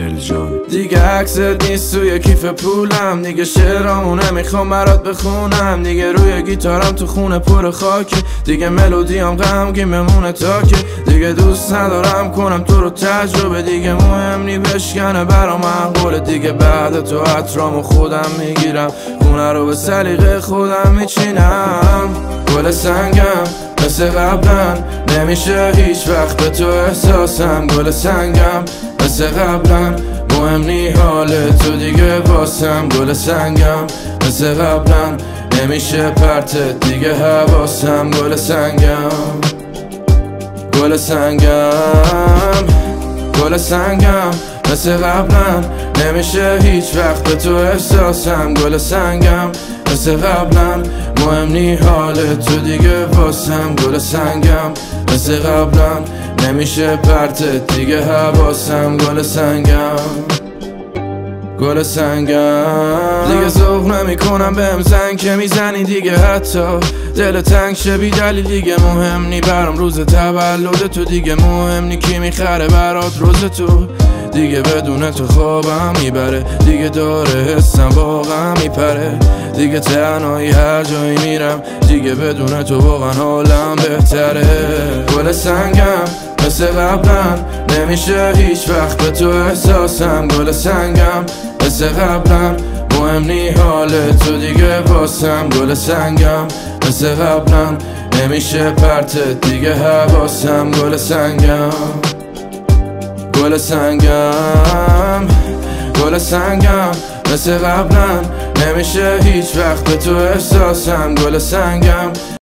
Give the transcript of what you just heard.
الجوی. دیگه عکست نیست توی کیف پولم، دیگه شعرامو نمیخوام برات بخونم، دیگه روی گیتارم تو خونه پر خاکه، دیگه ملودیام غمگین بمونه تاکه، دیگه دوست ندارم کنم تو رو تجربه، دیگه مهم نی بشکنه برام معقوله، دیگه بعد تو عطرامو خودم میگیرم، خونه رو به سلیقه خودم میچینم. گل سنگم مثل قبلا نمیشه هیچ وقت به تو احساسم، گل سنگم مثل قبلا مهم نی حال تو دیگه واسم، گل سنگم مثل قبلا نمیشه پرتت دیگه حواسم، گل سنگم گل سنگم گل سنگم مثل قبلا نمیشه هیچ وقت به تو احساسم، گل سنگم مثل قبلا مهم نی حال تو دیگه واسم، گل سنگم مثل قبلا نمیشه پرتت دیگه حواسم، گل سنگم گل سنگم. دیگه ذوق نمی کنم بهم زنگ که میزنی، دیگه حتی دل تنگ شه بی دلیل، دیگه مهم نی برام روز تولد تو، دیگه مهم نی کی میخره برات روز تو، دیگه بدون تو خوابم میبره، دیگه داره حسم واقعا میپره، دیگه تنهایی هر جایی میرم، دیگه بدون تو واقعا حالم بهتره. گل سنگم مثل قبلا نمیشه هیچ وقت به تو احساسم، گل سنگم مثل قبلا مهم نی حال تو دیگه واسم، گل سنگم مثل قبلا نمیشه پرتت دیگه حواسم، گل سنگم گل سنگم گل سنگم مثل قبلا نمیشه هیچ وقت به تو احساسم، گل سنگم